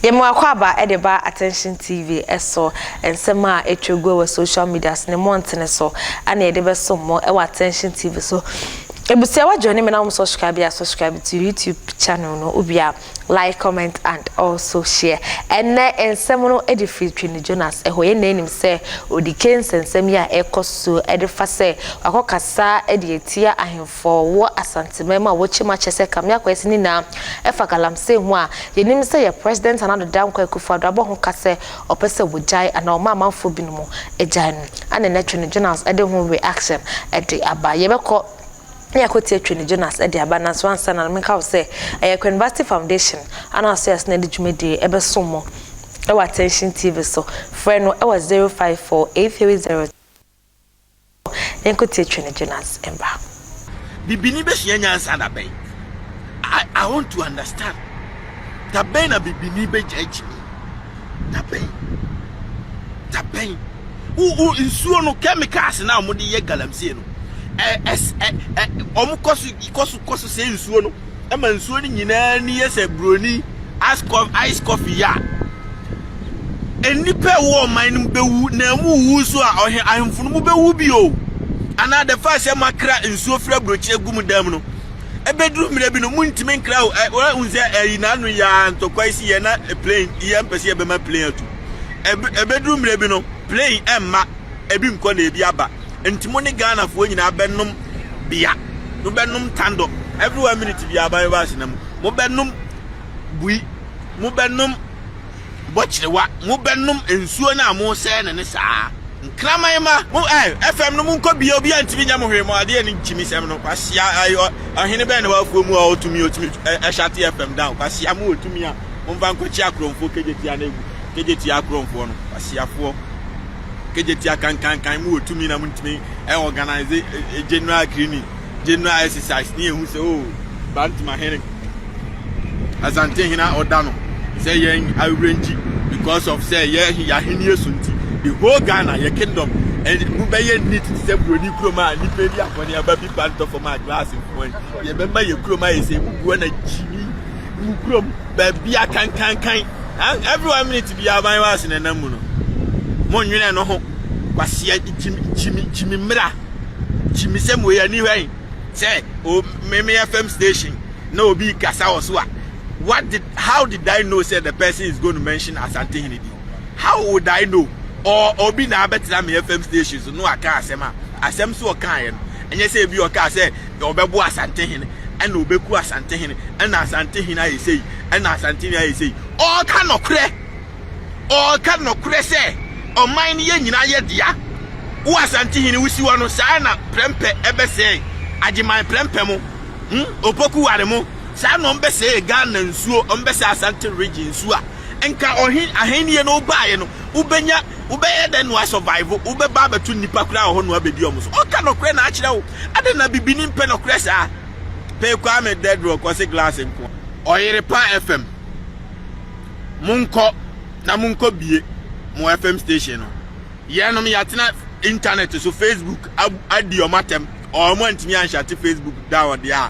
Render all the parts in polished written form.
Yemo akwaba edeba Attention TV eso ensema etwego we social media ne month so ana edeba so mo e Attention TV so ebusia wa join me na subscribe to YouTube channel no ubia like, comment and also share. And ensem no edifit Twene Jonas ehoye na enim se Odike nsensem ya ekoso edifa se akokasa edietia ahemfo wo asantemema wo chima chese kamya kwesi ni na efa galamse ho a yenim se ye president anado dan kwa Akufo-Addo abo ho kase opese wojai ana omamanfo binumo ejai no ana na Twene Jonas ede ho reaction ede aba yebekọ ya kwoti Twene Jonas ede aba na so ansa na me ka say University Foundation ana say as na de dwumede ebe somo e Attention TV so friend no e was 054830 kwoti Twene Jonas emba bibini be hia nyansa na ben I want to understand that ben na bibini be judge that ben who insuo no chemicals na mo de ye galamsey no kosu say nsuo no e ma nsuo ni nyina ni yese broni ice coffee ya enipa wo man no bewu na mu wu so a ahemfo no mu bewu bi o ana the first e makra nsuo fra brochi egum dam no e bedru mire bi no muntime nkra o unze na no ya ntokwai ye na plane ye mpese ye be ma plane atu e bedru mire bi no plane emma ebi nko na ebi aba ntimo ne Ghana fo nyina benum bia no benum tando every 1 minute bia ba ba sinam mo benum bui mo benum bochirewa mo benum ensuo na mo se ne saa nkraman ma mo FM no mo nko bia obi antimi nya mo hwe mo ade ni nchimi sem no kwasia ahene ben na wa fo mu a otumi shati FM down kwasia mo otumi a mo mfa nkochi akromfo kejeti anegu kejeti akromfo no kwasia fo kejeti akankan mu otumi na muntimi organize general cleaning general exercise ni ehu se o Bantamahene asante hina odano say yen awrenji because of say ya hini esunti the whole Ghana your kingdom and mu be ye need to say brodi kroma ni pe dia for the baby part of my glass in point ye be ma ye kroma ye say mu na jimi mu krom ba bia kan every 1 minute bia ban was na namu no mo nwene no ho kwasia chimi mra chimi semo ya ni hwan say o meme FM station no obi kasa oswa how did I know say the person is going to mention Asante Hene? How would I know? Or obi na betra me FM stations no aka asem so kan yen enye say bi oka say obebo Asante Hene and obeku Asante Hene and Asante Hene ayi say and Asante Hene ayi say all kan okre say o man ye nyina ye dia wo Asante Hene wusi wo no sa na prempe ebe say agiman prempe mo opoku ware mo sa no mbe say Ghana nsuo mbe say Asante region nsuo a enka ahenie no baaye no ubenya den no survive ubeba betu nipa kura ho no abedi omo so o ka no kure na akire wo ade na bibini mpe no kure sa pe kwa me dead rock or say glass nko oyere pa FM munko bie mo FM station no ye no me yatena internet so Facebook adi o matem o mo ntimi anshate Facebook down there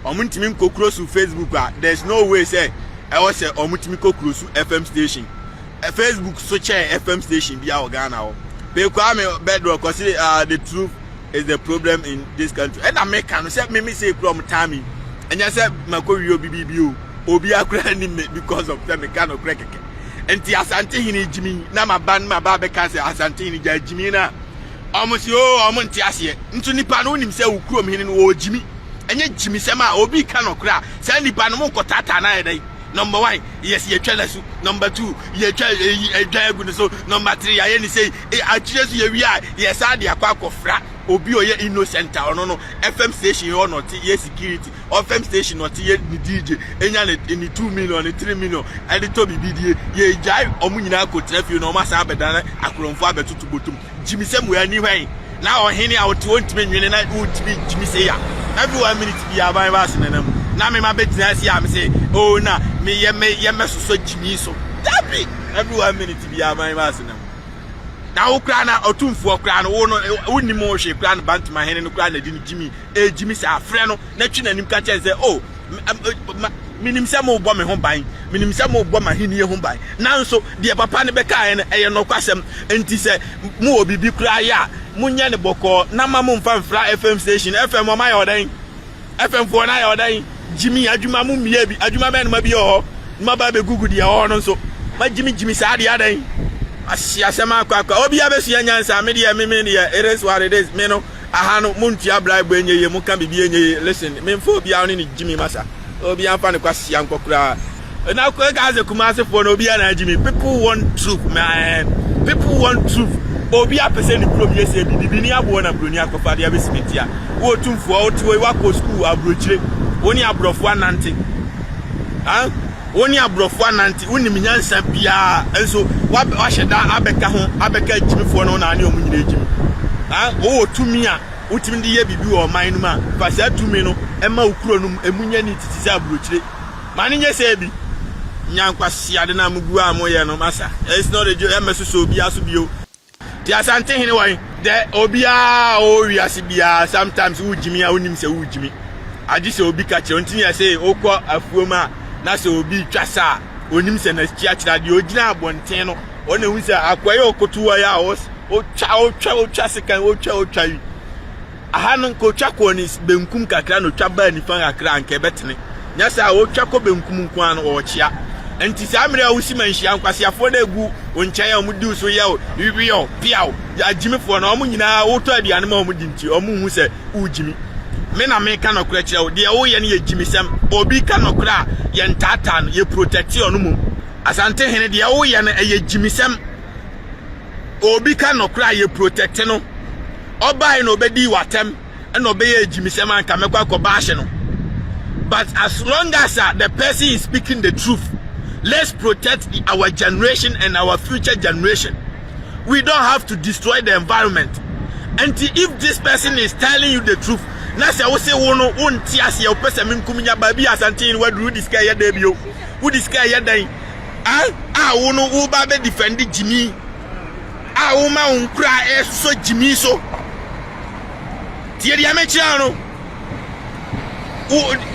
o mo ntimi nkokuro su Facebook there's no way say I was say omutimi kokuro su FM station Facebook so chair FM station bia Ghana o be kwa me bedrock cause the truth is the problem in this country and America no say me say from timing and you say makowi obi obi akura ni me because of them kind of crack enti Asante Hene jimi na ma be ka say Asante Hene ja jimi na omusi omunti ase ntu nipa no nim say ukuro me Hene no o jimi enye jimi sema obi ka no kura say nipa no mo kotata na yedai. Number 1, yes, ye chelesu. Number 2, ye chele so. Number 3, ye ni say, achires ye we are. Yes, I dia kwa kofra. Obi oye innocent or no. FM station or not ye security. Or FM station not ye DJ. Enya ni 2 million, 3 million. And the tobi BDA ye jai omu nyina ko traffic no masa abedana akromfo abetutu botum. Jimi sem we ani hwan. Na o hene a o ti ontime nwene na o ti jimi say ya. Every 1 minute bi aban ba senenam. Na me ma betina si am say oh na me ye so jimi so dabi every 1 minute bi aman ma senam na wo kra na Otumfour kra no wo no woni mo hwe kra na Bantamahene no kra na di ni jimi jimi sa afre no na twi nanim ka chen say oh minim se mo bo me ho ban minim se mo bo mahenie ho ban nanso de papa ne beka en eye no kwasem enti se mo obibi kura ya munye ne boko na ma mo mfa mfra FM station FM mo ma yodan FM fo na yodan Jimmy adwuma mu mie bi adwuma ben ma bi ho ma ba be gugu de ho no so ma Jimmy sa de adan asema akwa obi abesu nyansa me de me de it is what it is me no aha no muntu abraibo enyeye mu kan bibi enyeye listen me mfo bia no ni Jimmy masa obi anfa ne kwasi ankokura na ko ga ze kuma se fo no obi na Jimmy people want truth man people want truth obi apese ni problem yese bibi ni abo na broni akofa de abesimiti a wo Otumfour otiwo wa ko school abrochire woni abrofo anante ha woni abrofo anante woni minyansa bia enso wa hyeda abeka ho abeka Jimmy fo no na ane omunyire Jimmy ha wo otumi a utimi de ye bibi wo man no ma fa sa tumi no ema ukuro no emunya ni titi sa brochire mane nye se bi nyankwasi ade na mugu a moye no masa it's not a joke emeso so obi aso bio ti asante hene wan de obi a o wiase bia sometimes wo Jimmy a wonim se wo Jimmy agi se obi ka kire ntini ya se okọ afuoma na se obi twasa onim se na chiachira de ogina abonten no ona hu se akwaye okotuwa ya o twa sekan o twa aha no ko twa ko ni benkum kakra no twa ba ni fan kakra anke betene nya sa o twa ko benkum nko an o chia enti sa mre a wusi manhia nkwasiafo na egu onkyai a omudi so ye o wiwiyo piao ya Jimmy fo na omunyina wo to aduane ma omudi nti omu se u Jimmy me na me ka no kura kire o de wo ye ne ye Jimmy sem obi ka no kura ye ntata no ye protect onu mum asante hene de wo ye ne ye Jimmy sem obi ka no kura ye protect no obai no obedi watem e no be ye Jimmy sem anka mekwa ko ba hye no but as long as the person is speaking the truth, let's protect our generation and our future generation. We don't have to destroy the environment. And if this person is telling you the truth, na say we say wono wonti ase ye opese minkuminya babi asante ni wadu this guy ya debio who this guy ya dan wono wo ba be defend Jimmy wo ma unkra so Jimmy so tie dia me kira no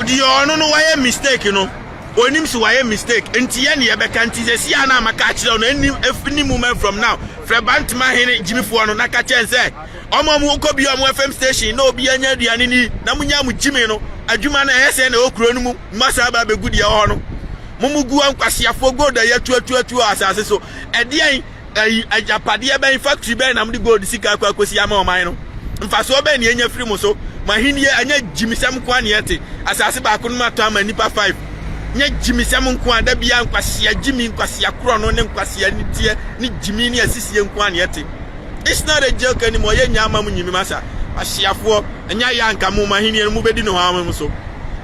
di ono no why mistake no onim so why mistake enti ye ne ye be kan ti se sia na maka kira no any moment from now Bantamahene Jimmy fo no na ka chen say omo ko bi omo FM station na obi anya aduane ni na munya mu Jimmy no adwuma na ese na okuro no mu masa ba be gudi ye ho no mumugu ankwasiafo gold ya tuatu asase so edian ajapade ben factory ben na mudi gold sika akosi ama oman no mfaso ben ne enya free mo so mahini anya Jimmy sam kwa ne yete asase ba ko no mato ama nipa 5 nya Jimmy sam nko ada bia nkwasia Jimmy nkwasia kro no ne nkwasia ni tie ni Jimmy ni asisi nko ne yete. It's not a joke anymore. Ye nyama mu nyimi masa asiafo enya ya nka mu mahini mu bedi no ha mu so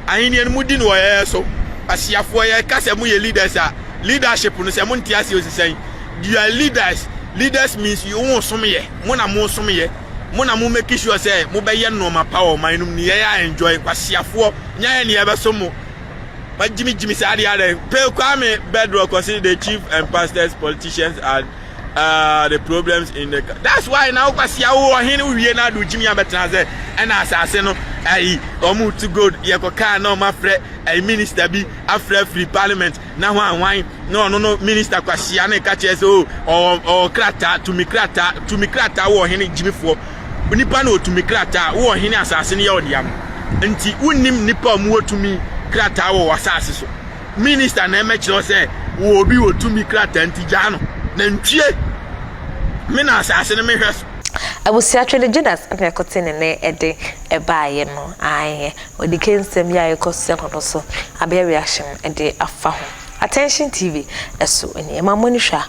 ahini mu di no ye so asiafo ye kase mu ye leaders a leadership no se mu ntia se osisen you are leaders means you won some ye mu na mu some ye mu na mu make sure say mu be ye no ma power man num ni ye ya enjoy asiafo nya ye ne ye be so mu ma Jimmy say ade pe Kwame Bedrock consider the chief and pastors politicians and the problems in the that's why now kwasia wo hene wie na do Jimmy abetana say and asase no omu to good ye ko kan na ma frɛ minister bi afrɛ free parliament na ho anwan no minister kwasia na ka che so o krata to mi krata wo hene Jimmy fo nipa na otumi krata wo hene asase ne ye odiam nti unnim nipa mu otumi krata wo wasase so minister na emechiro say wo obi otumi krata nti jano na ntwie me na asase ne me hweso abusia Twene Jonas na kotene ne ede ebaaye no aye odike nsem ya ekosia no so abia reaction ede afa ho Attention TV eso eni ema monihwa